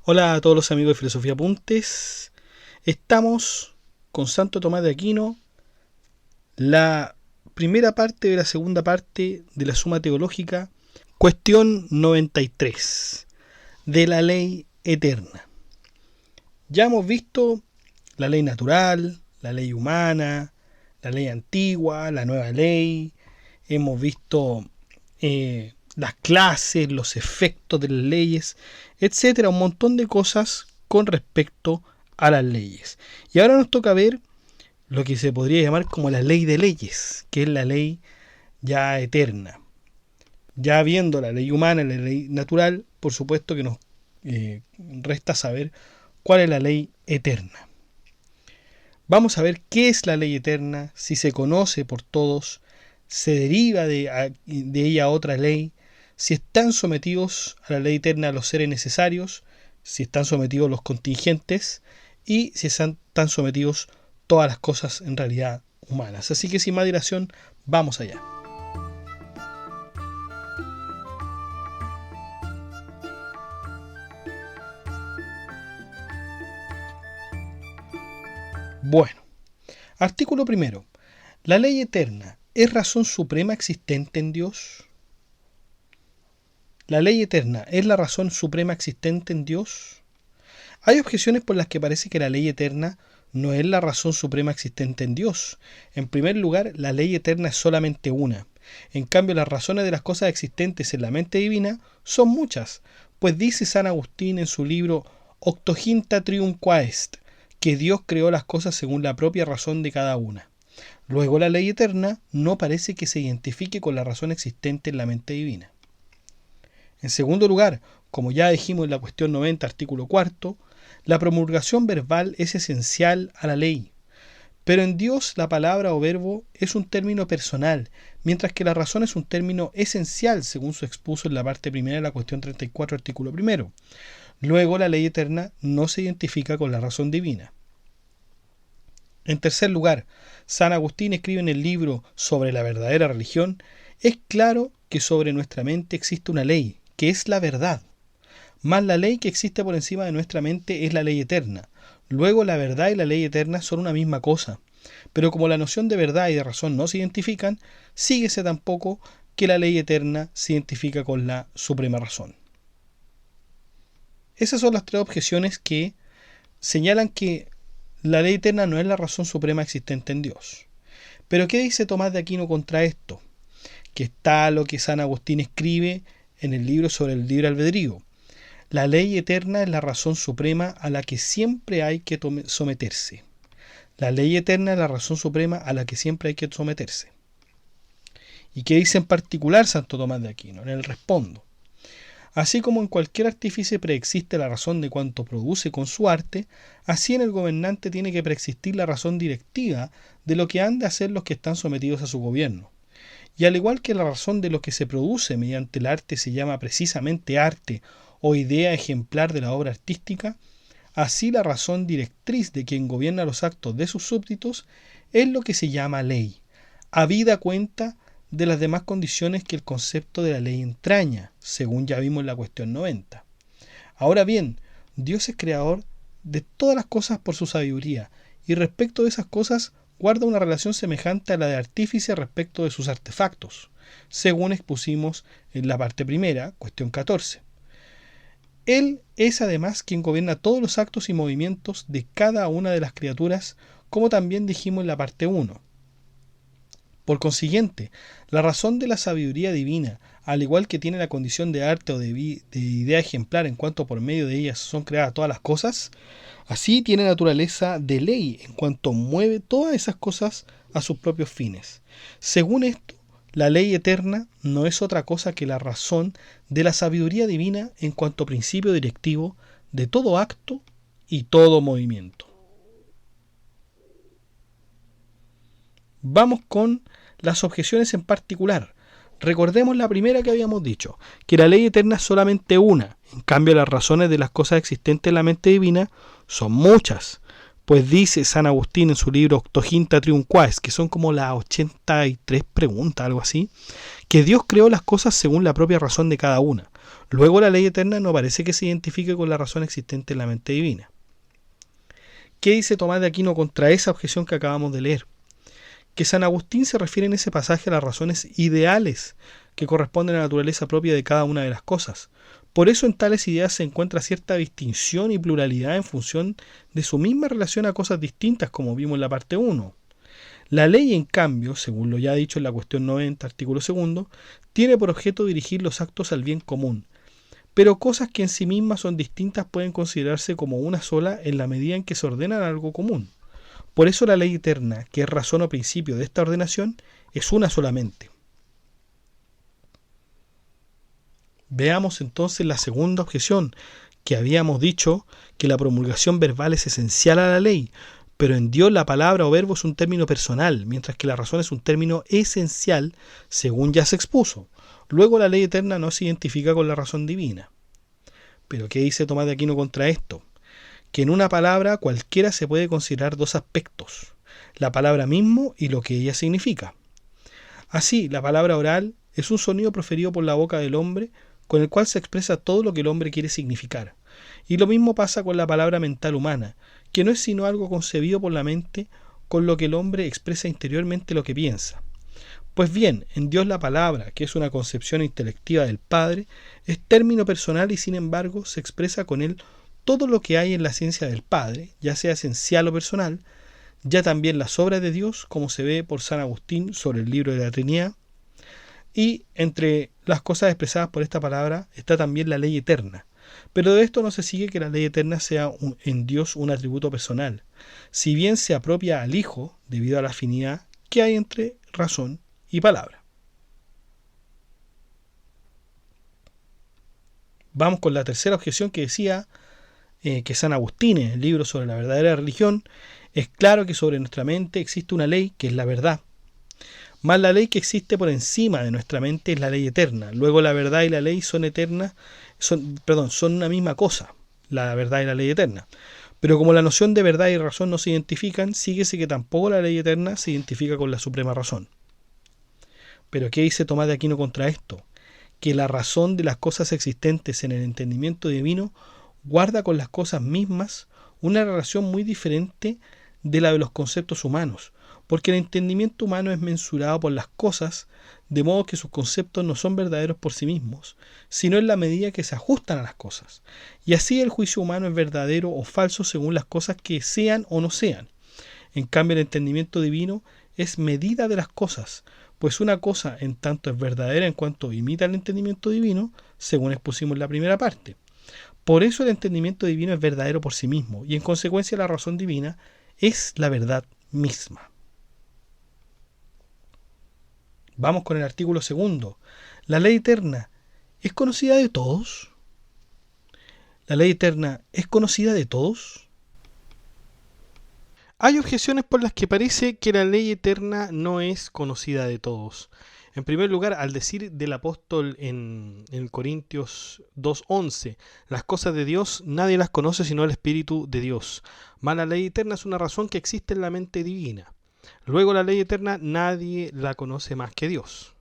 Hola a todos los amigos de Filosofía Apuntes. Estamos con Santo Tomás de Aquino, la primera parte de la segunda parte de la Suma Teológica, cuestión 93, de la ley eterna. Ya hemos visto la ley natural, la ley humana, la ley antigua, la nueva ley. Hemos visto las clases, los efectos de las leyes, etcétera, un montón de cosas con respecto a las leyes. Y ahora nos toca ver lo que se podría llamar como la ley de leyes, que es la ley ya eterna. Ya viendo la ley humana y la ley natural, por supuesto que nos resta saber cuál es la ley eterna. Vamos a ver qué es la ley eterna, si se conoce por todos, se deriva de ella otra ley, si están sometidos a la ley eterna los seres necesarios, si están sometidos los contingentes y si están sometidos todas las cosas en realidad humanas. Así que sin más dilación, vamos allá. Bueno, artículo primero. ¿La ley eterna es razón suprema existente en Dios? ¿La ley eterna es la razón suprema existente en Dios? Hay objeciones por las que parece que la ley eterna no es la razón suprema existente en Dios. En primer lugar, la ley eterna es solamente una. En cambio, las razones de las cosas existentes en la mente divina son muchas, pues dice San Agustín en su libro Octoginta Trium Quaest, que Dios creó las cosas según la propia razón de cada una. Luego, la ley eterna no parece que se identifique con la razón existente en la mente divina. En segundo lugar, como ya dijimos en la cuestión 90, artículo 4, la promulgación verbal es esencial a la ley. Pero en Dios la palabra o verbo es un término personal, mientras que la razón es un término esencial, según se expuso en la parte primera de la cuestión 34, artículo 1. Luego, la ley eterna no se identifica con la razón divina. En tercer lugar, San Agustín escribe en el libro sobre la verdadera religión: es claro que sobre nuestra mente existe una ley, que es la verdad. Mas la ley que existe por encima de nuestra mente es la ley eterna. Luego, la verdad y la ley eterna son una misma cosa. Pero como la noción de verdad y de razón no se identifican, síguese tampoco que la ley eterna se identifica con la suprema razón. Esas son las tres objeciones que señalan que la ley eterna no es la razón suprema existente en Dios. Pero ¿qué dice Tomás de Aquino contra esto? Que está lo que San Agustín escribe en el libro sobre el libre albedrío. La ley eterna es la razón suprema a la que siempre hay que someterse. La ley eterna es la razón suprema a la que siempre hay que someterse. ¿Y qué dice en particular Santo Tomás de Aquino? En él respondo: así como en cualquier artífice preexiste la razón de cuanto produce con su arte, así en el gobernante tiene que preexistir la razón directiva de lo que han de hacer los que están sometidos a su gobierno. Y al igual que la razón de lo que se produce mediante el arte se llama precisamente arte o idea ejemplar de la obra artística, así la razón directriz de quien gobierna los actos de sus súbditos es lo que se llama ley, habida cuenta de las demás condiciones que el concepto de la ley entraña, según ya vimos en la cuestión 90. Ahora bien, Dios es creador de todas las cosas por su sabiduría, y respecto de esas cosas guarda una relación semejante a la de artífice respecto de sus artefactos, según expusimos en la parte primera, cuestión 14. Él es además quien gobierna todos los actos y movimientos de cada una de las criaturas, como también dijimos en la parte 1. Por consiguiente, la razón de la sabiduría divina, al igual que tiene la condición de arte o de idea ejemplar en cuanto por medio de ellas son creadas todas las cosas, así tiene naturaleza de ley en cuanto mueve todas esas cosas a sus propios fines. Según esto, la ley eterna no es otra cosa que la razón de la sabiduría divina en cuanto principio directivo de todo acto y todo movimiento. Vamos con las objeciones en particular. Recordemos la primera que habíamos dicho, que la ley eterna es solamente una. En cambio, las razones de las cosas existentes en la mente divina son muchas. Pues dice San Agustín en su libro Octoginta Trium Quaest, que son como las 83 preguntas, algo así, que Dios creó las cosas según la propia razón de cada una. Luego la ley eterna no parece que se identifique con la razón existente en la mente divina. ¿Qué dice Tomás de Aquino contra esa objeción que acabamos de leer? Que San Agustín se refiere en ese pasaje a las razones ideales que corresponden a la naturaleza propia de cada una de las cosas. Por eso en tales ideas se encuentra cierta distinción y pluralidad en función de su misma relación a cosas distintas, como vimos en la parte 1. La ley, en cambio, según lo ya dicho en la cuestión 90, artículo 2, tiene por objeto dirigir los actos al bien común, pero cosas que en sí mismas son distintas pueden considerarse como una sola en la medida en que se ordenan a algo común. Por eso la ley eterna, que es razón o principio de esta ordenación, es una solamente. Veamos entonces la segunda objeción, que habíamos dicho que la promulgación verbal es esencial a la ley, pero en Dios la palabra o verbo es un término personal, mientras que la razón es un término esencial, según ya se expuso. Luego la ley eterna no se identifica con la razón divina. ¿Pero qué dice Tomás de Aquino contra esto? Que en una palabra cualquiera se puede considerar dos aspectos, la palabra mismo y lo que ella significa. Así, la palabra oral es un sonido proferido por la boca del hombre con el cual se expresa todo lo que el hombre quiere significar. Y lo mismo pasa con la palabra mental humana, que no es sino algo concebido por la mente con lo que el hombre expresa interiormente lo que piensa. Pues bien, en Dios la palabra, que es una concepción intelectiva del Padre, es término personal y sin embargo se expresa con él todo lo que hay en la ciencia del Padre, ya sea esencial o personal, ya también las obras de Dios, como se ve por San Agustín sobre el libro de la Trinidad, y entre las cosas expresadas por esta palabra está también la ley eterna. Pero de esto no se sigue que la ley eterna sea en Dios un atributo personal, si bien se apropia al Hijo debido a la afinidad que hay entre razón y palabra. Vamos con la tercera objeción que decía que San Agustín en el libro sobre la verdadera religión: es claro que sobre nuestra mente existe una ley que es la verdad, más la ley que existe por encima de nuestra mente es la ley eterna. Luego la verdad y la ley son una misma cosa, la verdad y la ley eterna. Pero como la noción de verdad y razón no se identifican, síguese que tampoco la ley eterna se identifica con la suprema razón. ¿Pero qué dice Tomás de Aquino contra esto? Que la razón de las cosas existentes en el entendimiento divino guarda con las cosas mismas una relación muy diferente de la de los conceptos humanos, porque el entendimiento humano es mensurado por las cosas, de modo que sus conceptos no son verdaderos por sí mismos, sino en la medida que se ajustan a las cosas. Y así el juicio humano es verdadero o falso según las cosas que sean o no sean. En cambio, el entendimiento divino es medida de las cosas, pues una cosa en tanto es verdadera en cuanto imita el entendimiento divino, según expusimos en la primera parte. Por eso el entendimiento divino es verdadero por sí mismo, y en consecuencia la razón divina es la verdad misma. Vamos con el artículo 2. ¿La ley eterna es conocida de todos? ¿La ley eterna es conocida de todos? Hay objeciones por las que parece que la ley eterna no es conocida de todos. En primer lugar, al decir del apóstol en Corintios 2:11, las cosas de Dios nadie las conoce sino el Espíritu de Dios. Mas la ley eterna es una razón que existe en la mente divina. Luego la ley eterna nadie la conoce más que Dios.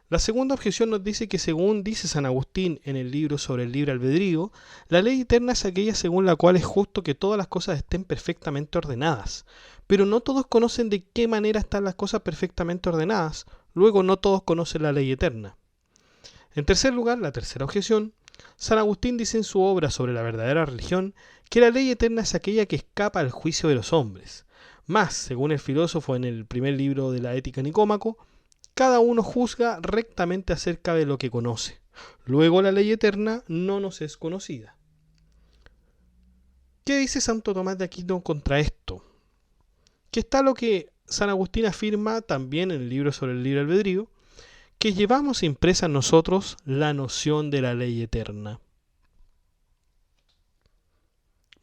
La segunda objeción nos dice que, según dice San Agustín en el libro sobre el libre albedrío, la ley eterna es aquella según la cual es justo que todas las cosas estén perfectamente ordenadas. Pero no todos conocen de qué manera están las cosas perfectamente ordenadas, luego no todos conocen la ley eterna. En tercer lugar, la tercera objeción, San Agustín dice en su obra sobre la verdadera religión que la ley eterna es aquella que escapa al juicio de los hombres. Más, según el filósofo en el primer libro de la Ética Nicómaco, cada uno juzga rectamente acerca de lo que conoce. Luego la ley eterna no nos es conocida. ¿Qué dice Santo Tomás de Aquino contra esto? Que está lo que San Agustín afirma también en el libro sobre el libre albedrío, que llevamos impresa en nosotros la noción de la ley eterna.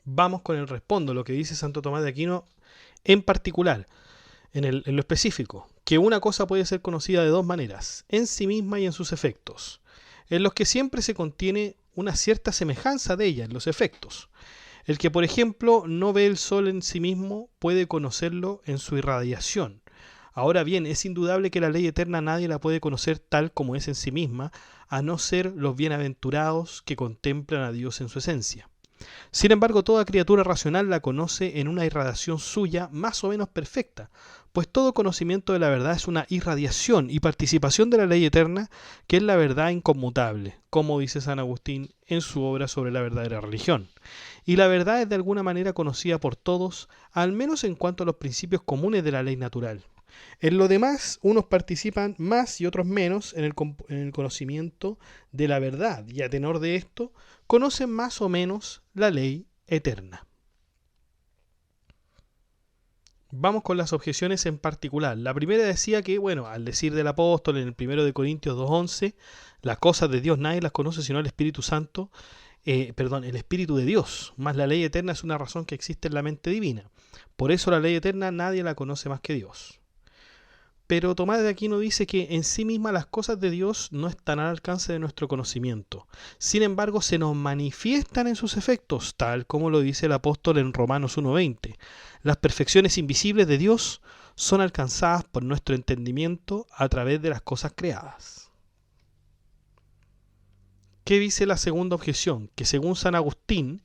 Vamos con el respondo, lo que dice Santo Tomás de Aquino en particular, en lo específico, que una cosa puede ser conocida de dos maneras, en sí misma y en sus efectos, en los que siempre se contiene una cierta semejanza de ella en los efectos. El que, por ejemplo, no ve el sol en sí mismo puede conocerlo en su irradiación, Ahora bien, es indudable que la ley eterna nadie la puede conocer tal como es en sí misma, a no ser los bienaventurados que contemplan a Dios en su esencia. Sin embargo, toda criatura racional la conoce en una irradiación suya más o menos perfecta, pues todo conocimiento de la verdad es una irradiación y participación de la ley eterna, que es la verdad inconmutable, como dice San Agustín en su obra sobre la verdadera religión. Y la verdad es de alguna manera conocida por todos, al menos en cuanto a los principios comunes de la ley natural. En lo demás, unos participan más y otros menos en el conocimiento de la verdad, y a tenor de esto, conocen más o menos la ley eterna. Vamos con las objeciones en particular. La primera decía que, bueno, al decir del apóstol en el 1 de Corintios 2:11, las cosas de Dios nadie las conoce sino el Espíritu Santo, el Espíritu de Dios, más la ley eterna es una razón que existe en la mente divina. Por eso la ley eterna nadie la conoce más que Dios. Pero Tomás de Aquino dice que en sí misma las cosas de Dios no están al alcance de nuestro conocimiento. Sin embargo, se nos manifiestan en sus efectos, tal como lo dice el apóstol en Romanos 1:20. Las perfecciones invisibles de Dios son alcanzadas por nuestro entendimiento a través de las cosas creadas. ¿Qué dice la segunda objeción? Que según San Agustín,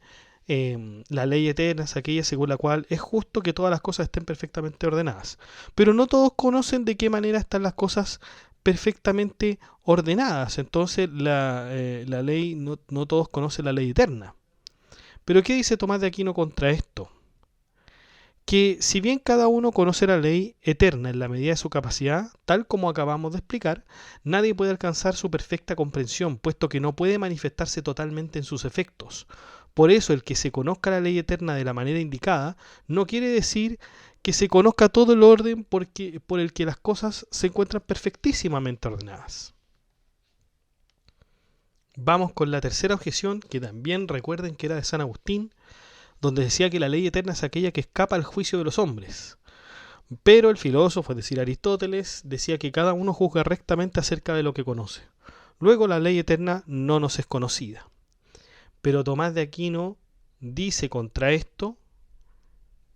la ley eterna es aquella según la cual es justo que todas las cosas estén perfectamente ordenadas. Pero no todos conocen de qué manera están las cosas perfectamente ordenadas. Entonces la ley, no todos conocen la ley eterna. Pero ¿qué dice Tomás de Aquino contra esto? Que si bien cada uno conoce la ley eterna en la medida de su capacidad, tal como acabamos de explicar, nadie puede alcanzar su perfecta comprensión, puesto que no puede manifestarse totalmente en sus efectos. Por eso el que se conozca la ley eterna de la manera indicada no quiere decir que se conozca todo el orden por el que las cosas se encuentran perfectísimamente ordenadas. Vamos con la tercera objeción, que también recuerden que era de San Agustín, donde decía que la ley eterna es aquella que escapa al juicio de los hombres. Pero el filósofo, es decir, Aristóteles, decía que cada uno juzga rectamente acerca de lo que conoce. Luego la ley eterna no nos es conocida. Pero Tomás de Aquino dice contra esto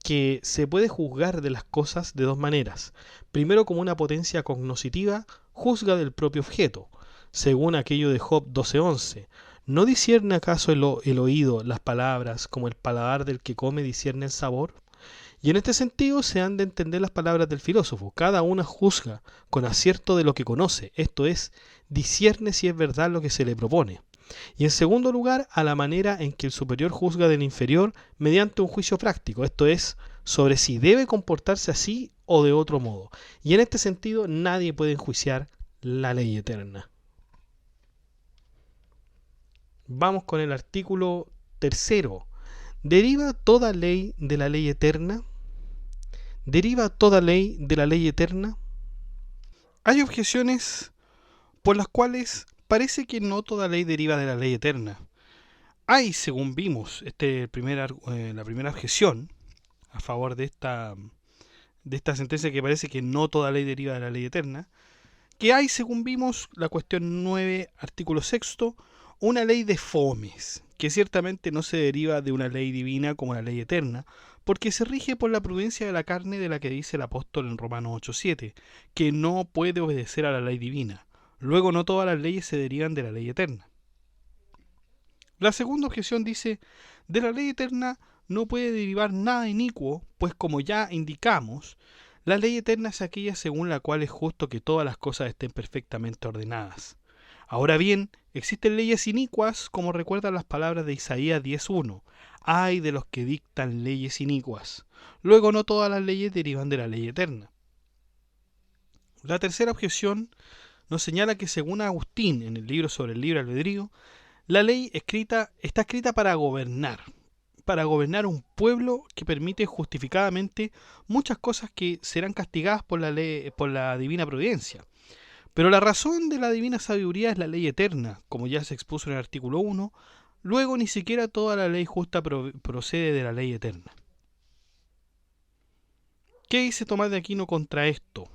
que se puede juzgar de las cosas de dos maneras. Primero, como una potencia cognoscitiva juzga del propio objeto, según aquello de Job 12:11. ¿No discierne acaso el oído las palabras como el paladar del que come discierne el sabor? Y en este sentido se han de entender las palabras del filósofo. Cada una juzga con acierto de lo que conoce, esto es, discierne si es verdad lo que se le propone. Y en segundo lugar, a la manera en que el superior juzga del inferior mediante un juicio práctico, esto es, sobre si debe comportarse así o de otro modo. Y en este sentido nadie puede enjuiciar la ley eterna. Vamos con el artículo tercero. ¿Deriva toda ley de la ley eterna? ¿Deriva toda ley de la ley eterna? Hay objeciones por las cuales parece que no toda ley deriva de la ley eterna. Hay, según vimos, la primera objeción a favor de esta sentencia, que parece que no toda ley deriva de la ley eterna, que hay, según vimos, la cuestión 9, artículo 6, una ley de fomes, que ciertamente no se deriva de una ley divina como la ley eterna, porque se rige por la prudencia de la carne, de la que dice el apóstol en Romanos 8:7, que no puede obedecer a la ley divina. Luego no todas las leyes se derivan de la ley eterna. La segunda objeción dice, de la ley eterna no puede derivar nada inicuo, pues como ya indicamos, la ley eterna es aquella según la cual es justo que todas las cosas estén perfectamente ordenadas. Ahora bien, existen leyes inicuas, como recuerdan las palabras de Isaías 10:1. Ay de los que dictan leyes inicuas. Luego no todas las leyes derivan de la ley eterna. La tercera objeción nos señala que según Agustín, en el libro sobre el libre albedrío, la ley está escrita para gobernar un pueblo que permite justificadamente muchas cosas que serán castigadas por la divina providencia. Pero la razón de la divina sabiduría es la ley eterna, como ya se expuso en el artículo 1. Luego ni siquiera toda la ley justa procede de la ley eterna. ¿Qué dice Tomás de Aquino contra esto?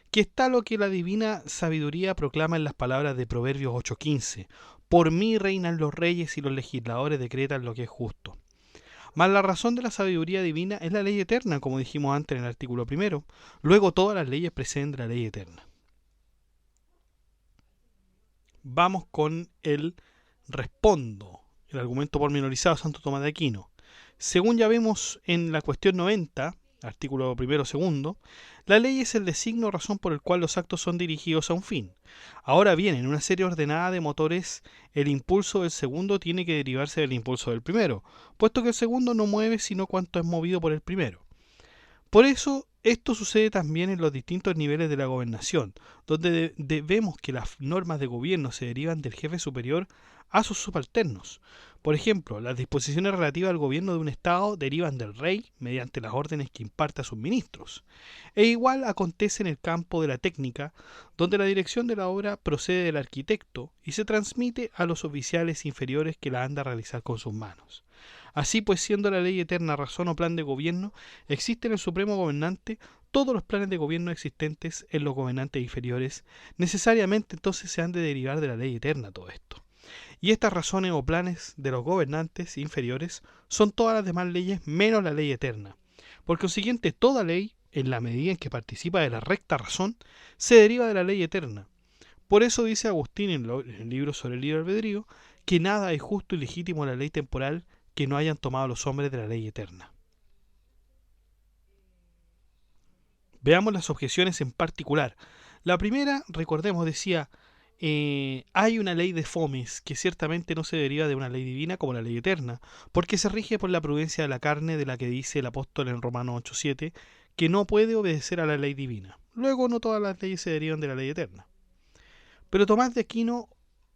Que está lo que la divina sabiduría proclama en las palabras de Proverbios 8:15. Por mí reinan los reyes y los legisladores decretan lo que es justo. Mas la razón de la sabiduría divina es la ley eterna, como dijimos antes en el artículo primero. Luego todas las leyes preceden de la ley eterna. Vamos con el respondo, el argumento pormenorizado de Santo Tomás de Aquino. Según ya vemos en la cuestión 90, artículo primero segundo, la ley es el designio o razón por el cual los actos son dirigidos a un fin. Ahora bien, en una serie ordenada de motores, el impulso del segundo tiene que derivarse del impulso del primero, puesto que el segundo no mueve sino cuanto es movido por el primero. Por eso, esto sucede también en los distintos niveles de la gobernación, donde vemos que las normas de gobierno se derivan del jefe superior a sus subalternos. Por ejemplo, las disposiciones relativas al gobierno de un Estado derivan del rey mediante las órdenes que imparte a sus ministros. E igual acontece en el campo de la técnica, donde la dirección de la obra procede del arquitecto y se transmite a los oficiales inferiores que la han de realizar con sus manos. Así pues, siendo la ley eterna razón o plan de gobierno, existe en el supremo gobernante todos los planes de gobierno existentes en los gobernantes inferiores, necesariamente entonces se han de derivar de la ley eterna todo esto. Y estas razones o planes de los gobernantes inferiores son todas las demás leyes menos la ley eterna. Por consiguiente, toda ley, en la medida en que participa de la recta razón, se deriva de la ley eterna. Por eso dice Agustín en el libro sobre el libre albedrío, que nada es justo y legítimo en la ley temporal que no hayan tomado los hombres de la ley eterna. Veamos las objeciones en particular. La primera, recordemos, decía, hay una ley de fomes que ciertamente no se deriva de una ley divina como la ley eterna, porque se rige por la prudencia de la carne, de la que dice el apóstol en Romanos 8:7, que no puede obedecer a la ley divina. Luego no todas las leyes se derivan de la ley eterna. Pero Tomás de Aquino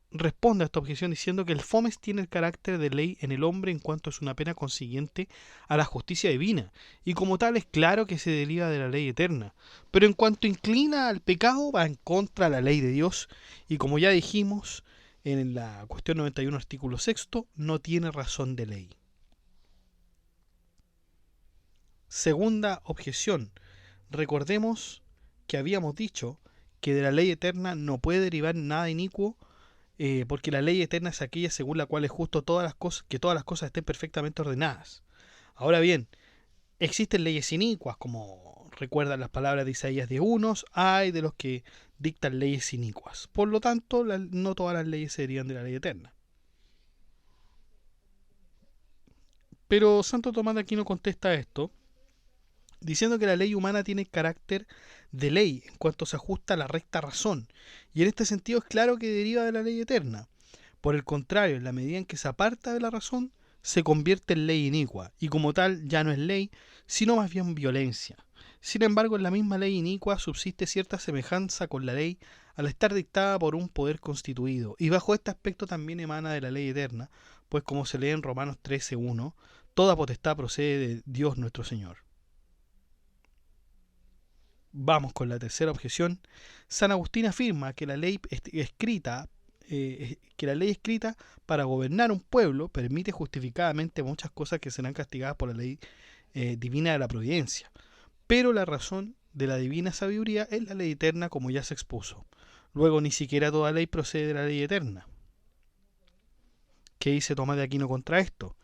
responde a esta objeción diciendo que el fomes tiene el carácter de ley en el hombre en cuanto es una pena consiguiente a la justicia divina, y como tal es claro que se deriva de la ley eterna, pero en cuanto inclina al pecado va en contra de la ley de Dios, y como ya dijimos en la cuestión 91 artículo 6, no tiene razón de ley. Segunda objeción, recordemos que habíamos dicho que de la ley eterna no puede derivar nada inicuo, porque la ley eterna es aquella según la cual es justo que todas las cosas estén perfectamente ordenadas. Ahora bien, existen leyes inicuas, como recuerdan las palabras de Isaías de unos, hay de los que dictan leyes inicuas. Por lo tanto, no todas las leyes se derivan de la ley eterna. Pero Santo Tomás de Aquino contesta esto, diciendo que la ley humana tiene carácter de ley en cuanto se ajusta a la recta razón, y en este sentido es claro que deriva de la ley eterna. Por el contrario, en la medida en que se aparta de la razón, se convierte en ley inicua, y como tal ya no es ley, sino más bien violencia. Sin embargo, en la misma ley inicua subsiste cierta semejanza con la ley al estar dictada por un poder constituido, y bajo este aspecto también emana de la ley eterna, pues como se lee en Romanos 13:1, toda potestad procede de Dios nuestro Señor. Vamos con la tercera objeción. San Agustín afirma que la ley escrita para gobernar un pueblo permite justificadamente muchas cosas que serán castigadas por la ley divina de la providencia. Pero la razón de la divina sabiduría es la ley eterna, como ya se expuso. Luego, ni siquiera toda ley procede de la ley eterna. ¿Qué dice Tomás de Aquino contra esto?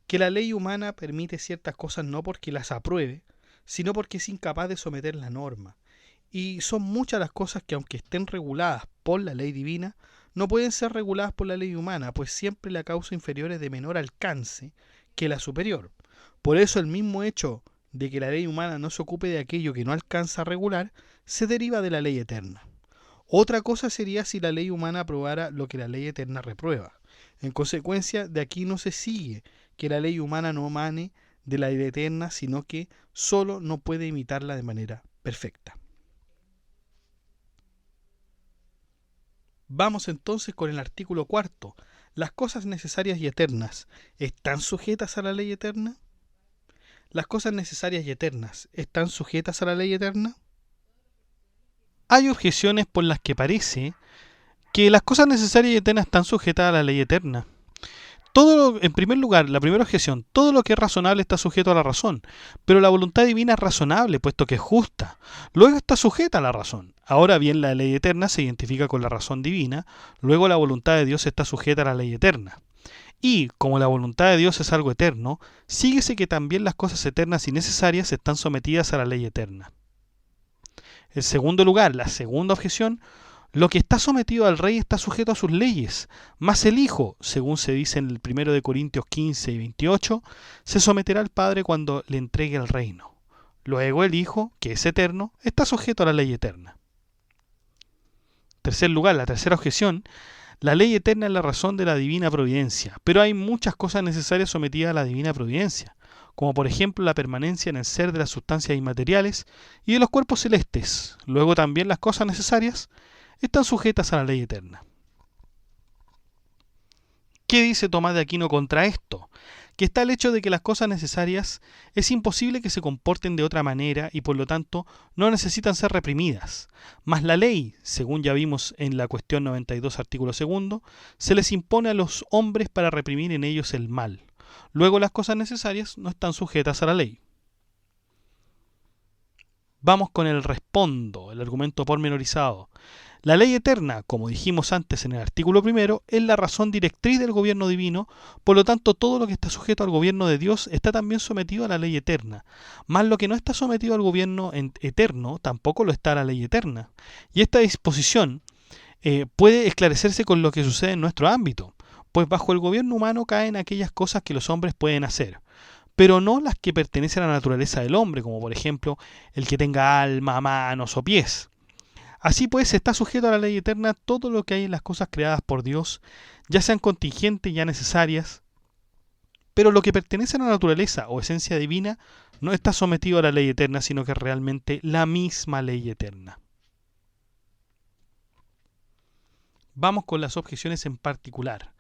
Que la ley humana permite ciertas cosas no porque las apruebe, sino porque es incapaz de someter la norma. Y son muchas las cosas que, aunque estén reguladas por la ley divina, no pueden ser reguladas por la ley humana, pues siempre la causa inferior es de menor alcance que la superior. Por eso el mismo hecho de que la ley humana no se ocupe de aquello que no alcanza a regular, se deriva de la ley eterna. Otra cosa sería si la ley humana aprobara lo que la ley eterna reprueba. En consecuencia, de aquí no se sigue que la ley humana no emane de la ley eterna, sino que solo no puede imitarla de manera perfecta. Vamos entonces con el artículo 4. ¿Las cosas necesarias y eternas están sujetas a la ley eterna? ¿Las cosas necesarias y eternas están sujetas a la ley eterna? Hay objeciones por las que parece que las cosas necesarias y eternas están sujetas a la ley eterna. En primer lugar, la primera objeción, todo lo que es razonable está sujeto a la razón, pero la voluntad divina es razonable, puesto que es justa. Luego está sujeta a la razón. Ahora bien, la ley eterna se identifica con la razón divina, luego la voluntad de Dios está sujeta a la ley eterna. Y como la voluntad de Dios es algo eterno, síguese que también las cosas eternas y necesarias están sometidas a la ley eterna. En segundo lugar, la segunda objeción: lo que está sometido al rey está sujeto a sus leyes, mas el Hijo, según se dice en el 1 de Corintios 15 y 28, se someterá al Padre cuando le entregue el reino. Luego el Hijo, que es eterno, está sujeto a la ley eterna. En tercer lugar, la tercera objeción: la ley eterna es la razón de la divina providencia, pero hay muchas cosas necesarias sometidas a la divina providencia, como por ejemplo la permanencia en el ser de las sustancias inmateriales y de los cuerpos celestes. Luego también las cosas necesarias están sujetas a la ley eterna. ¿Qué dice Tomás de Aquino contra esto? Que está el hecho de que las cosas necesarias es imposible que se comporten de otra manera y por lo tanto no necesitan ser reprimidas. Mas la ley, según ya vimos en la cuestión 92 artículo 2, se les impone a los hombres para reprimir en ellos el mal. Luego las cosas necesarias no están sujetas a la ley. Vamos con el respondo, el argumento pormenorizado. La ley eterna, como dijimos antes en el artículo 1, es la razón directriz del gobierno divino, por lo tanto todo lo que está sujeto al gobierno de Dios está también sometido a la ley eterna, mas lo que no está sometido al gobierno eterno tampoco lo está a la ley eterna. Y esta disposición puede esclarecerse con lo que sucede en nuestro ámbito, pues bajo el gobierno humano caen aquellas cosas que los hombres pueden hacer, pero no las que pertenecen a la naturaleza del hombre, como por ejemplo el que tenga alma, manos o pies. Así pues, está sujeto a la ley eterna todo lo que hay en las cosas creadas por Dios, ya sean contingentes ya necesarias, pero lo que pertenece a la naturaleza o esencia divina no está sometido a la ley eterna, sino que es realmente la misma ley eterna. Vamos con las objeciones en particular.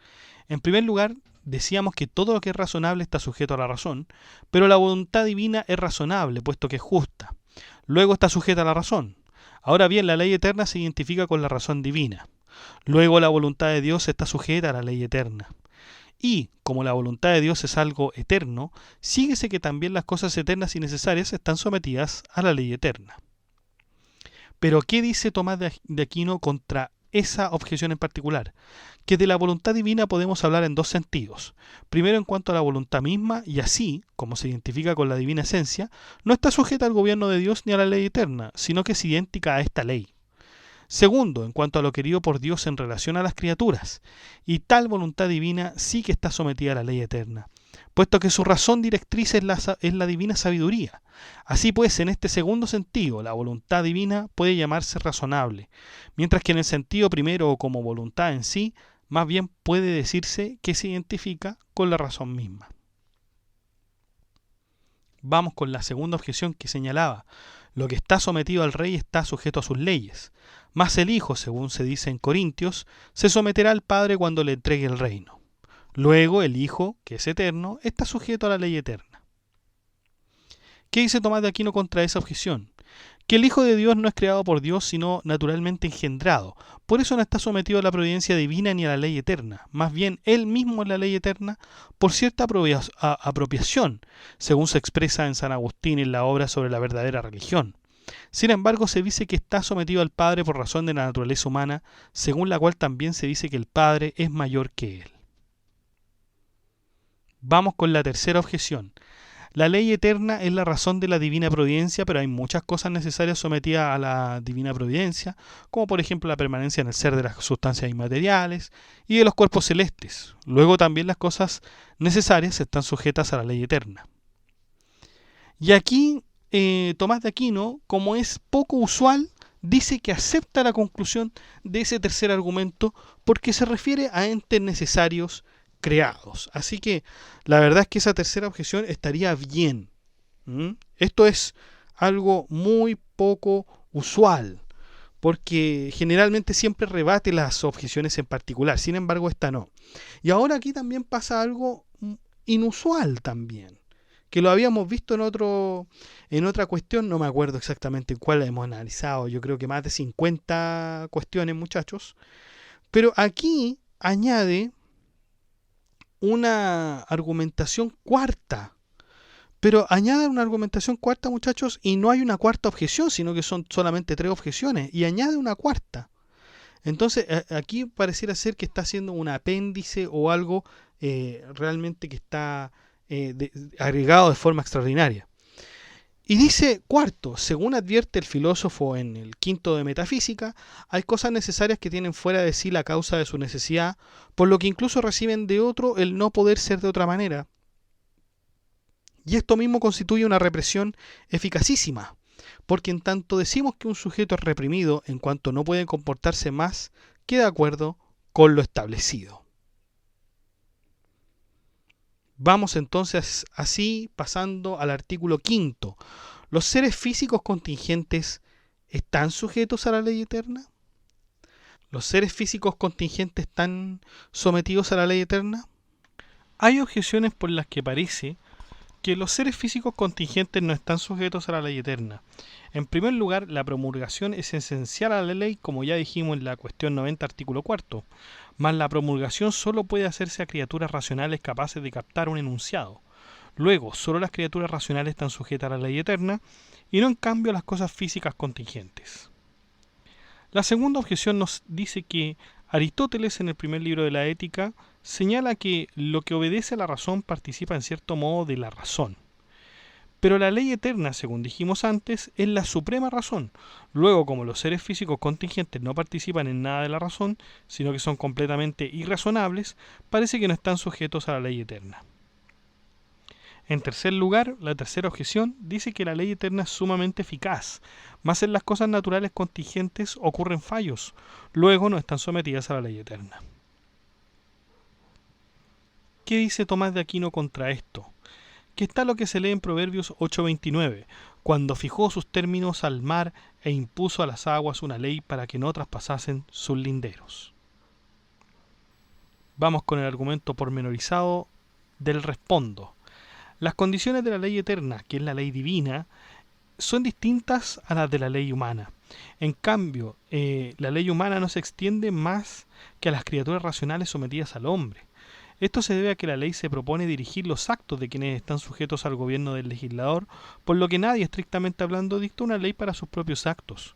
En primer lugar, decíamos que todo lo que es razonable está sujeto a la razón, pero la voluntad divina es razonable, puesto que es justa. Luego está sujeta a la razón. Ahora bien, la ley eterna se identifica con la razón divina. Luego la voluntad de Dios está sujeta a la ley eterna. Y, como la voluntad de Dios es algo eterno, síguese que también las cosas eternas y necesarias están sometidas a la ley eterna. Pero, ¿qué dice Tomás de Aquino contra esa objeción en particular? Que de la voluntad divina podemos hablar en dos sentidos. Primero, en cuanto a la voluntad misma, y así, como se identifica con la divina esencia, no está sujeta al gobierno de Dios ni a la ley eterna, sino que es idéntica a esta ley. Segundo, en cuanto a lo querido por Dios en relación a las criaturas, y tal voluntad divina sí que está sometida a la ley eterna, puesto que su razón directriz es la divina sabiduría. Así pues, en este segundo sentido, la voluntad divina puede llamarse razonable, mientras que en el sentido primero o como voluntad en sí, más bien puede decirse que se identifica con la razón misma. Vamos con la segunda objeción que señalaba: lo que está sometido al rey está sujeto a sus leyes, mas el Hijo, según se dice en Corintios, se someterá al Padre cuando le entregue el reino. Luego el Hijo, que es eterno, está sujeto a la ley eterna. ¿Qué dice Tomás de Aquino contra esa objeción? Que el Hijo de Dios no es creado por Dios, sino naturalmente engendrado. Por eso no está sometido a la providencia divina ni a la ley eterna. Más bien, él mismo es la ley eterna por cierta apropiación, según se expresa en San Agustín en la obra sobre la verdadera religión. Sin embargo, se dice que está sometido al Padre por razón de la naturaleza humana, según la cual también se dice que el Padre es mayor que él. Vamos con la tercera objeción. La ley eterna es la razón de la divina providencia, pero hay muchas cosas necesarias sometidas a la divina providencia, como por ejemplo la permanencia en el ser de las sustancias inmateriales y de los cuerpos celestes. Luego también las cosas necesarias están sujetas a la ley eterna. Y aquí Tomás de Aquino, como es poco usual, dice que acepta la conclusión de ese tercer argumento porque se refiere a entes necesarios creados. Así que la verdad es que esa tercera objeción estaría bien. Esto es algo muy poco usual, porque generalmente siempre rebate las objeciones en particular. Sin embargo, esta no. Y ahora aquí también pasa algo inusual también, que lo habíamos visto en otra cuestión, no me acuerdo exactamente en cuál la hemos analizado, yo creo que más de 50 cuestiones, muchachos. Pero aquí añade una argumentación cuarta. Pero añade una argumentación cuarta, muchachos, y no hay una cuarta objeción, sino que son solamente 3 objeciones, y añade una cuarta. Entonces, aquí pareciera ser que está haciendo un apéndice o algo realmente que está agregado de forma extraordinaria. Y dice, cuarto, según advierte el filósofo en el quinto de Metafísica, hay cosas necesarias que tienen fuera de sí la causa de su necesidad, por lo que incluso reciben de otro el no poder ser de otra manera. Y esto mismo constituye una represión eficacísima, porque en tanto decimos que un sujeto es reprimido en cuanto no puede comportarse más que de acuerdo con lo establecido. Vamos entonces así pasando al artículo quinto. ¿Los seres físicos contingentes están sujetos a la ley eterna? ¿Los seres físicos contingentes están sometidos a la ley eterna? Hay objeciones por las que parece que los seres físicos contingentes no están sujetos a la ley eterna. En primer lugar, la promulgación es esencial a la ley, como ya dijimos en la cuestión 90, artículo cuarto, mas la promulgación solo puede hacerse a criaturas racionales capaces de captar un enunciado. Luego, solo las criaturas racionales están sujetas a la ley eterna, y no en cambio las cosas físicas contingentes. La segunda objeción nos dice que Aristóteles, en el primer libro de la Ética, señala que lo que obedece a la razón participa en cierto modo de la razón. Pero la ley eterna, según dijimos antes, es la suprema razón. Luego, como los seres físicos contingentes no participan en nada de la razón, sino que son completamente irrazonables, parece que no están sujetos a la ley eterna. En tercer lugar, la tercera objeción dice que la ley eterna es sumamente eficaz, mas en las cosas naturales contingentes ocurren fallos, luego no están sometidas a la ley eterna. ¿Qué dice Tomás de Aquino contra esto? Que está lo que se lee en Proverbios 8:29, cuando fijó sus términos al mar e impuso a las aguas una ley para que no traspasasen sus linderos. Vamos con el argumento pormenorizado del respondo. Las condiciones de la ley eterna, que es la ley divina, son distintas a las de la ley humana. En cambio, la ley humana no se extiende más que a las criaturas racionales sometidas al hombre. Esto se debe a que la ley se propone dirigir los actos de quienes están sujetos al gobierno del legislador, por lo que nadie, estrictamente hablando, dicta una ley para sus propios actos.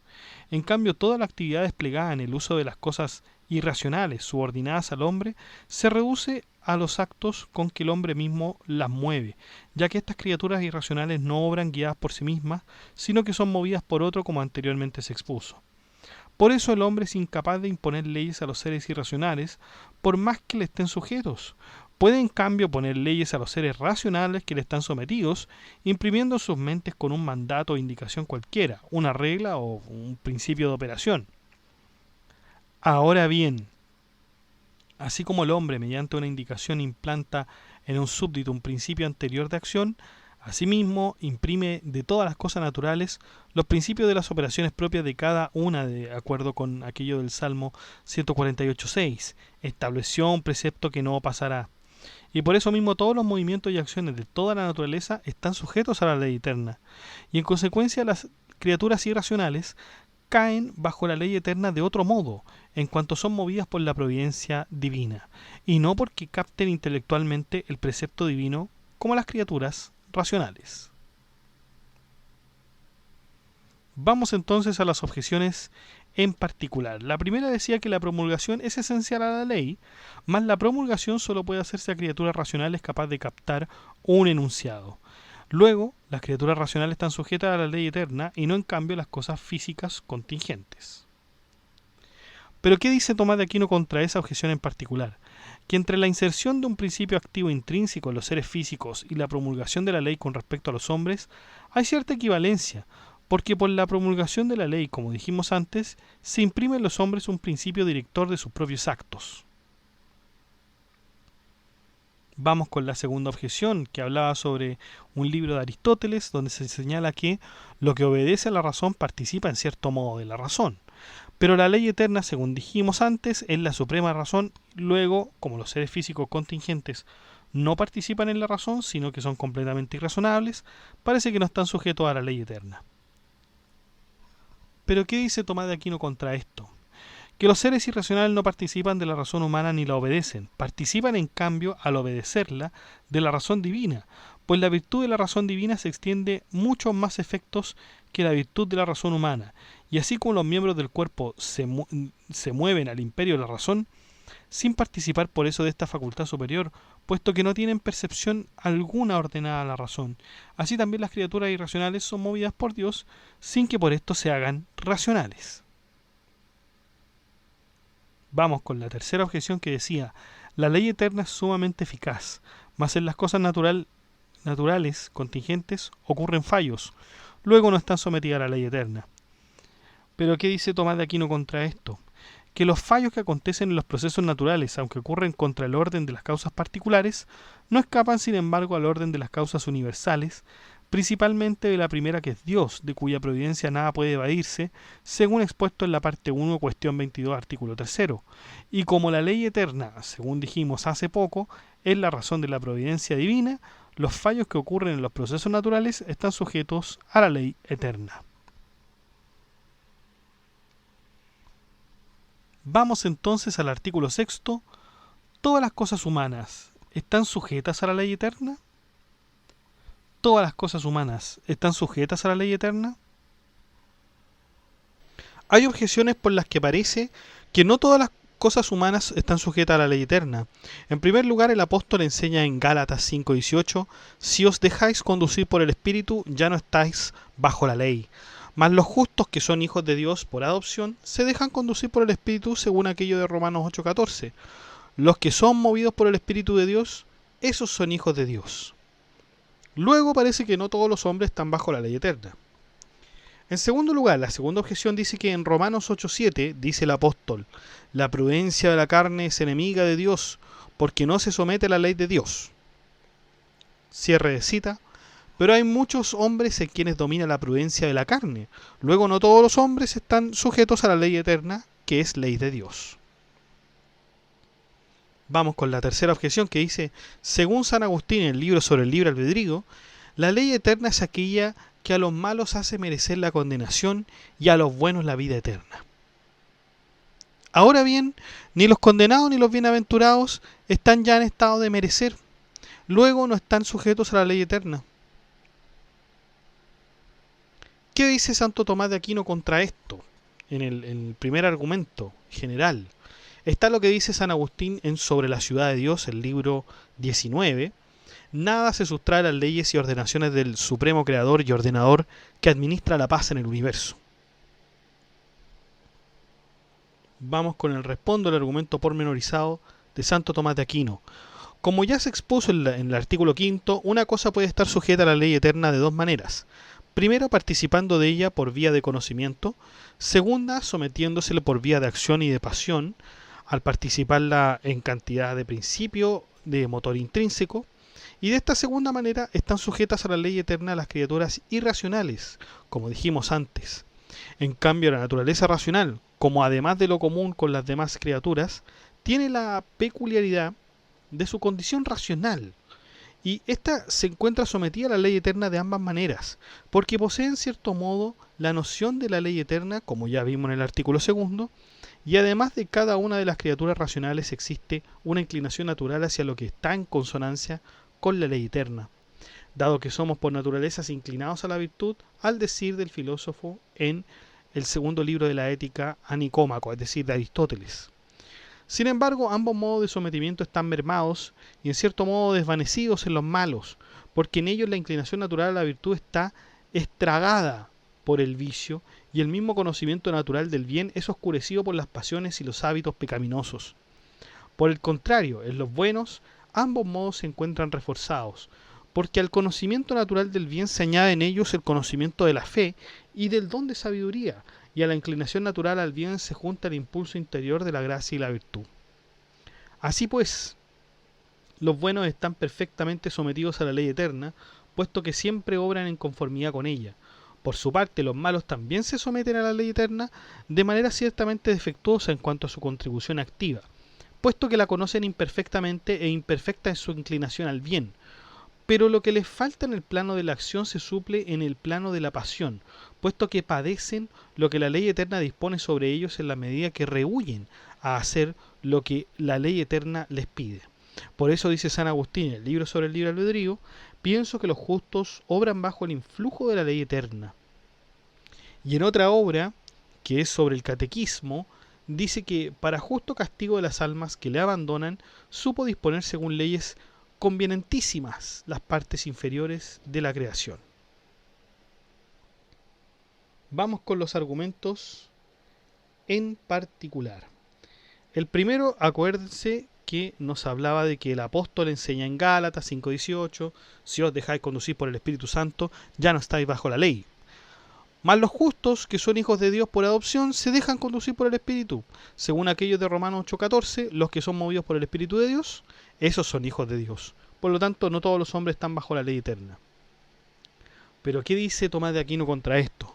En cambio, toda la actividad desplegada en el uso de las cosas irracionales subordinadas al hombre se reduce a los actos con que el hombre mismo las mueve, ya que estas criaturas irracionales no obran guiadas por sí mismas, sino que son movidas por otro, como anteriormente se expuso. Por eso el hombre es incapaz de imponer leyes a los seres irracionales, por más que le estén sujetos. Puede en cambio poner leyes a los seres racionales que le están sometidos, imprimiendo en sus mentes con un mandato o indicación cualquiera, una regla o un principio de operación. Ahora bien, así como el hombre mediante una indicación implanta en un súbdito un principio anterior de acción, asimismo imprime de todas las cosas naturales los principios de las operaciones propias de cada una, de acuerdo con aquello del Salmo 148:6, estableció un precepto que no pasará. Y por eso mismo todos los movimientos y acciones de toda la naturaleza están sujetos a la ley eterna, y en consecuencia las criaturas irracionales caen bajo la ley eterna de otro modo, en cuanto son movidas por la providencia divina, y no porque capten intelectualmente el precepto divino como las criaturas racionales. Vamos entonces a las objeciones en particular. La primera decía que la promulgación es esencial a la ley, mas la promulgación solo puede hacerse a criaturas racionales capaces de captar un enunciado. Luego, las criaturas racionales están sujetas a la ley eterna y no en cambio las cosas físicas contingentes. Pero ¿qué dice Tomás de Aquino contra esa objeción en particular? Que entre la inserción de un principio activo intrínseco en los seres físicos y la promulgación de la ley con respecto a los hombres, hay cierta equivalencia, porque por la promulgación de la ley, como dijimos antes, se imprime en los hombres un principio director de sus propios actos. Vamos con la segunda objeción, que hablaba sobre un libro de Aristóteles, donde se señala que lo que obedece a la razón participa en cierto modo de la razón. Pero la ley eterna, según dijimos antes, es la suprema razón. Luego, como los seres físicos contingentes no participan en la razón, sino que son completamente irrazonables, parece que no están sujetos a la ley eterna. Pero ¿qué dice Tomás de Aquino contra esto? Que los seres irracionales no participan de la razón humana ni la obedecen, participan en cambio, al obedecerla, de la razón divina, pues la virtud de la razón divina se extiende muchos más efectos que la virtud de la razón humana, y así como los miembros del cuerpo se mueven al imperio de la razón, sin participar por eso de esta facultad superior, puesto que no tienen percepción alguna ordenada a la razón. Así también las criaturas irracionales son movidas por Dios, sin que por esto se hagan racionales. Vamos con la tercera objeción, que decía: la ley eterna es sumamente eficaz, mas en las cosas naturales, contingentes, ocurren fallos, luego no están sometidas a la ley eterna. Pero ¿qué dice Tomás de Aquino contra esto? Que los fallos que acontecen en los procesos naturales, aunque ocurren contra el orden de las causas particulares, no escapan sin embargo al orden de las causas universales, principalmente de la primera, que es Dios, de cuya providencia nada puede evadirse, según expuesto en la parte 1, cuestión 22, artículo 3. Y como la ley eterna, según dijimos hace poco, es la razón de la providencia divina, los fallos que ocurren en los procesos naturales están sujetos a la ley eterna. Vamos entonces al artículo 6. ¿Todas las cosas humanas están sujetas a la ley eterna? ¿Todas las cosas humanas están sujetas a la ley eterna? Hay objeciones por las que parece que no todas las cosas humanas están sujetas a la ley eterna. En primer lugar, el apóstol enseña en Gálatas 5:18: si os dejáis conducir por el Espíritu, ya no estáis bajo la ley. Mas los justos, que son hijos de Dios por adopción, se dejan conducir por el Espíritu, según aquello de Romanos 8:14. Los que son movidos por el Espíritu de Dios, esos son hijos de Dios. Luego parece que no todos los hombres están bajo la ley eterna. En segundo lugar, la segunda objeción dice que en Romanos 8:7 dice el apóstol: la prudencia de la carne es enemiga de Dios, porque no se somete a la ley de Dios. Cierre de cita. Pero hay muchos hombres en quienes domina la prudencia de la carne. Luego no todos los hombres están sujetos a la ley eterna, que es ley de Dios. Vamos con la tercera objeción, que dice: según San Agustín en el libro sobre el libre albedrío, la ley eterna es aquella que a los malos hace merecer la condenación y a los buenos la vida eterna. Ahora bien, ni los condenados ni los bienaventurados están ya en estado de merecer. Luego no están sujetos a la ley eterna. ¿Qué dice Santo Tomás de Aquino contra esto? En el primer argumento general está lo que dice San Agustín en Sobre la ciudad de Dios, el libro 19. Nada se sustrae a las leyes y ordenaciones del supremo creador y ordenador que administra la paz en el universo. Vamos con el respondo al argumento pormenorizado de Santo Tomás de Aquino. Como ya se expuso en el artículo 5, una cosa puede estar sujeta a la ley eterna de dos maneras. Primero, participando de ella por vía de conocimiento. Segunda, sometiéndosele por vía de acción y de pasión, al participarla en cantidad de principio, de motor intrínseco. Y de esta segunda manera están sujetas a la ley eterna las criaturas irracionales, como dijimos antes. En cambio, la naturaleza racional, como además de lo común con las demás criaturas, tiene la peculiaridad de su condición racional. Y esta se encuentra sometida a la ley eterna de ambas maneras, porque posee en cierto modo la noción de la ley eterna, como ya vimos en el artículo 2, y además de cada una de las criaturas racionales existe una inclinación natural hacia lo que está en consonancia con la ley eterna, dado que somos por naturaleza inclinados a la virtud, al decir del filósofo en el segundo libro de la Ética a Nicómaco, es decir, de Aristóteles. Sin embargo, ambos modos de sometimiento están mermados y en cierto modo desvanecidos en los malos, porque en ellos la inclinación natural a la virtud está estragada por el vicio y el mismo conocimiento natural del bien es oscurecido por las pasiones y los hábitos pecaminosos. Por el contrario, en los buenos, ambos modos se encuentran reforzados, porque al conocimiento natural del bien se añade en ellos el conocimiento de la fe y del don de sabiduría, y a la inclinación natural al bien se junta el impulso interior de la gracia y la virtud. Así pues, los buenos están perfectamente sometidos a la ley eterna, puesto que siempre obran en conformidad con ella. Por su parte, los malos también se someten a la ley eterna de manera ciertamente defectuosa en cuanto a su contribución activa, puesto que la conocen imperfectamente e imperfecta en su inclinación al bien. Pero lo que les falta en el plano de la acción se suple en el plano de la pasión, puesto que padecen lo que la ley eterna dispone sobre ellos en la medida que rehuyen a hacer lo que la ley eterna les pide. Por eso dice San Agustín en el libro sobre el libre albedrío: pienso que los justos obran bajo el influjo de la ley eterna. Y en otra obra, que es sobre el catequismo, dice que para justo castigo de las almas que le abandonan, supo disponer según leyes convenientísimas las partes inferiores de la creación. Vamos con los argumentos en particular. El primero, acuérdense que nos hablaba de que el apóstol enseña en Gálatas 5:18, si os dejáis conducir por el Espíritu Santo, ya no estáis bajo la ley. Mas los justos, que son hijos de Dios por adopción, se dejan conducir por el Espíritu. Según aquellos de Romanos 8:14, los que son movidos por el Espíritu de Dios, esos son hijos de Dios. Por lo tanto, no todos los hombres están bajo la ley eterna. Pero ¿qué dice Tomás de Aquino contra esto?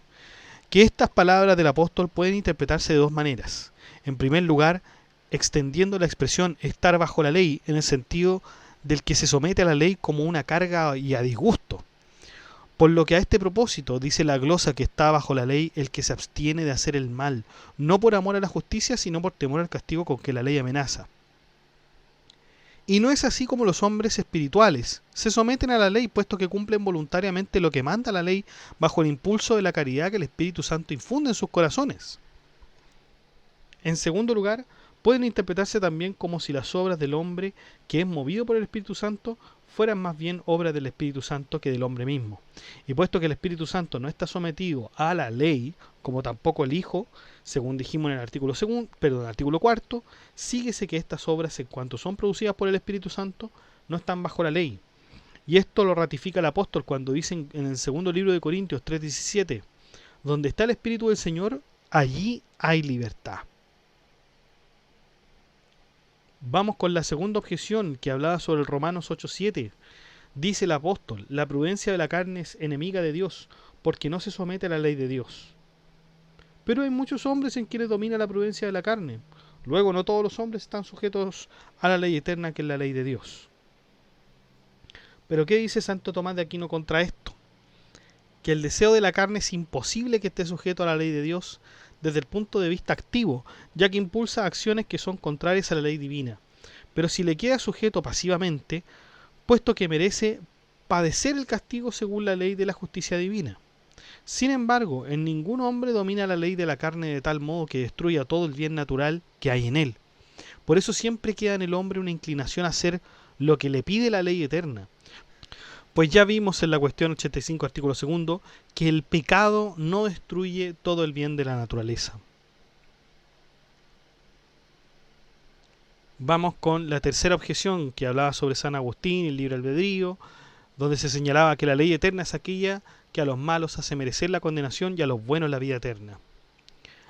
Que estas palabras del apóstol pueden interpretarse de dos maneras. En primer lugar, extendiendo la expresión estar bajo la ley en el sentido del que se somete a la ley como una carga y a disgusto. Por lo que a este propósito dice la glosa que está bajo la ley el que se abstiene de hacer el mal, no por amor a la justicia, sino por temor al castigo con que la ley amenaza. Y no es así como los hombres espirituales se someten a la ley, puesto que cumplen voluntariamente lo que manda la ley bajo el impulso de la caridad que el Espíritu Santo infunde en sus corazones. En segundo lugar, pueden interpretarse también como si las obras del hombre que es movido por el Espíritu Santo fueran más bien obras del Espíritu Santo que del hombre mismo. Y puesto que el Espíritu Santo no está sometido a la ley, como tampoco el Hijo, según dijimos en el artículo cuarto, síguese que estas obras, en cuanto son producidas por el Espíritu Santo, no están bajo la ley. Y esto lo ratifica el apóstol cuando dice en el segundo libro de Corintios 3:17, donde está el Espíritu del Señor, allí hay libertad. Vamos con la segunda objeción que hablaba sobre el Romanos 8:7. Dice el apóstol, la prudencia de la carne es enemiga de Dios, porque no se somete a la ley de Dios. Pero hay muchos hombres en quienes domina la prudencia de la carne. Luego no todos los hombres están sujetos a la ley eterna que es la ley de Dios. Pero ¿qué dice Santo Tomás de Aquino contra esto? Que el deseo de la carne es imposible que esté sujeto a la ley de Dios desde el punto de vista activo, ya que impulsa acciones que son contrarias a la ley divina. Pero si le queda sujeto pasivamente, puesto que merece padecer el castigo según la ley de la justicia divina. Sin embargo, en ningún hombre domina la ley de la carne de tal modo que destruya todo el bien natural que hay en él. Por eso siempre queda en el hombre una inclinación a hacer lo que le pide la ley eterna. Pues ya vimos en la cuestión 85, artículo 2, que el pecado no destruye todo el bien de la naturaleza. Vamos con la tercera objeción que hablaba sobre San Agustín, el libre albedrío, donde se señalaba que la ley eterna es aquella que a los malos hace merecer la condenación y a los buenos la vida eterna.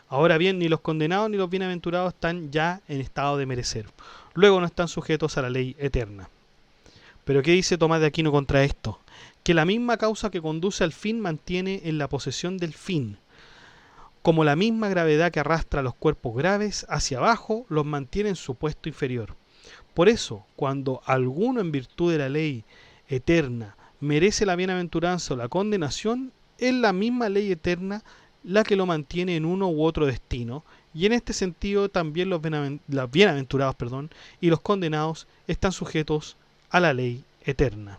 Ahora bien, ni los condenados ni los bienaventurados están ya en estado de merecer. Luego no están sujetos a la ley eterna. Pero ¿qué dice Tomás de Aquino contra esto? Que la misma causa que conduce al fin mantiene en la posesión del fin, como la misma gravedad que arrastra los cuerpos graves hacia abajo los mantiene en su puesto inferior. Por eso, cuando alguno en virtud de la ley eterna merece la bienaventuranza o la condenación, es la misma ley eterna la que lo mantiene en uno u otro destino, y en este sentido también los bienaventurados y los condenados están sujetos a la ley eterna.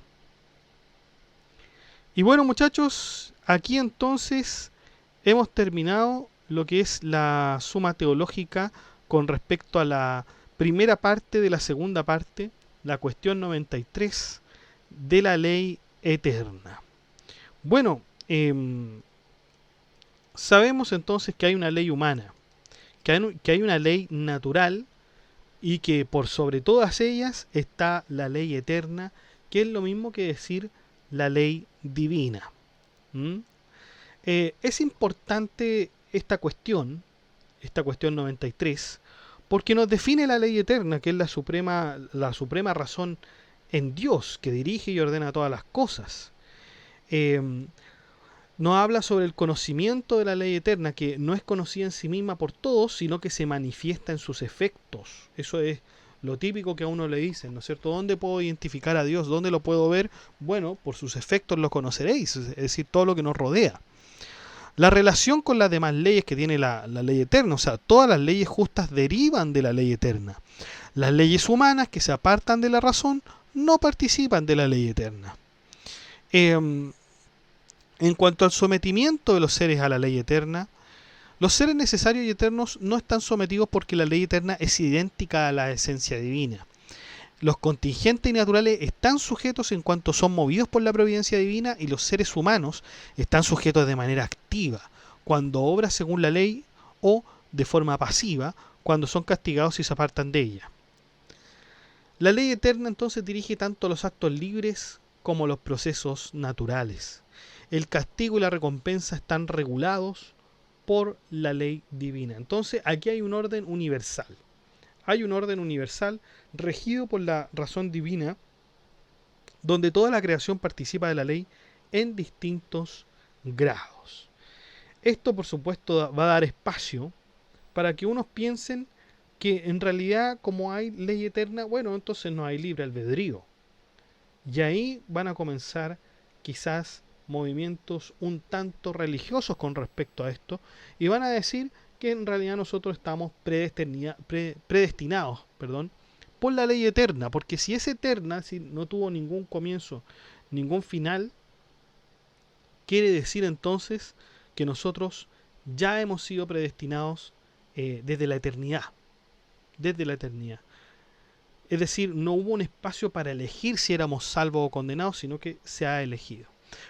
Y bueno, muchachos, aquí entonces hemos terminado lo que es la suma teológica con respecto a la primera parte de la segunda parte, la cuestión 93 de la ley eterna. Bueno, sabemos entonces que hay una ley humana, que hay una ley natural, y que por sobre todas ellas está la ley eterna, que es lo mismo que decir la ley divina. Es importante esta cuestión 93, porque nos define la ley eterna, que es la suprema razón en Dios, que dirige y ordena todas las cosas. Nos habla sobre el conocimiento de la ley eterna, que no es conocida en sí misma por todos, sino que se manifiesta en sus efectos. Eso es lo típico que a uno le dicen, ¿no es cierto? ¿Dónde puedo identificar a Dios? ¿Dónde lo puedo ver? Bueno, por sus efectos lo conoceréis, es decir, todo lo que nos rodea. La relación con las demás leyes que tiene la ley eterna, o sea, todas las leyes justas derivan de la ley eterna. Las leyes humanas que se apartan de la razón no participan de la ley eterna. En cuanto al sometimiento de los seres a la ley eterna, los seres necesarios y eternos no están sometidos porque la ley eterna es idéntica a la esencia divina. Los contingentes y naturales están sujetos en cuanto son movidos por la providencia divina, y los seres humanos están sujetos de manera activa, cuando obran según la ley, o de forma pasiva, cuando son castigados y se apartan de ella. La ley eterna entonces dirige tanto los actos libres como los procesos naturales. El castigo y la recompensa están regulados por la ley divina. Entonces aquí hay un orden universal. Hay un orden universal regido por la razón divina, donde toda la creación participa de la ley en distintos grados. Esto, por supuesto, va a dar espacio para que unos piensen que en realidad, como hay ley eterna, bueno, entonces no hay libre albedrío. Y ahí van a comenzar quizás movimientos un tanto religiosos con respecto a esto, y van a decir que en realidad nosotros estamos predestinados, por la ley eterna, porque si es eterna, si no tuvo ningún comienzo, ningún final, quiere decir entonces que nosotros ya hemos sido predestinados desde la eternidad. Desde la eternidad. Es decir, no hubo un espacio para elegir si éramos salvos o condenados, sino que se ha elegido.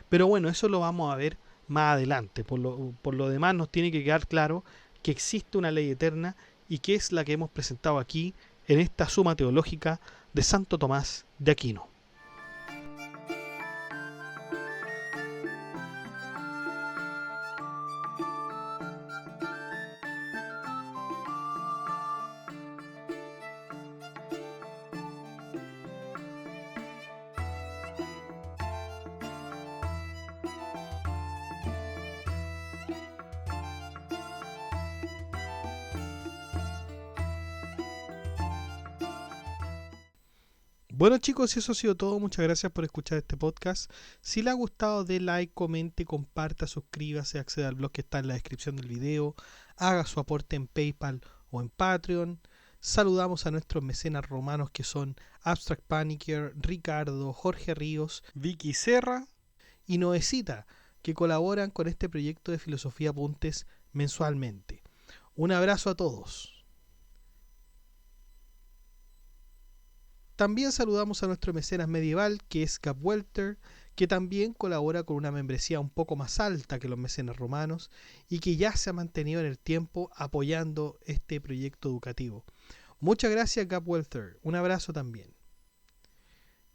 Pero bueno, eso lo vamos a ver más adelante. Por lo demás, nos tiene que quedar claro que existe una ley eterna, y que es la que hemos presentado aquí en esta suma teológica de Santo Tomás de Aquino. Bueno chicos, eso ha sido todo. Muchas gracias por escuchar este podcast. Si les ha gustado, dé like, comente, comparta, suscríbase, acceda al blog que está en la descripción del video, haga su aporte en PayPal o en Patreon. Saludamos a nuestros mecenas romanos, que son Abstract Panicer, Ricardo, Jorge Ríos, Vicky Serra y Noecita, que colaboran con este proyecto de Filosofía Apuntes mensualmente. Un abrazo a todos. También saludamos a nuestro mecenas medieval, que es Gab Welter, que también colabora con una membresía un poco más alta que los mecenas romanos, y que ya se ha mantenido en el tiempo apoyando este proyecto educativo. Muchas gracias, Gab Welter. Un abrazo también.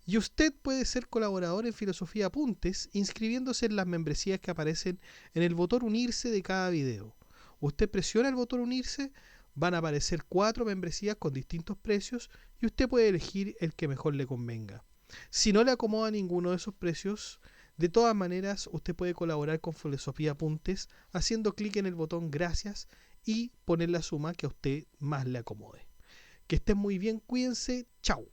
Y usted puede ser colaborador en Filosofía Apuntes inscribiéndose en las membresías que aparecen en el botón unirse de cada video. Usted presiona el botón unirse, van a aparecer 4 membresías con distintos precios, y usted puede elegir el que mejor le convenga. Si no le acomoda ninguno de esos precios, de todas maneras usted puede colaborar con Filosofía Apuntes haciendo clic en el botón gracias y poner la suma que a usted más le acomode. Que estén muy bien, cuídense, chao.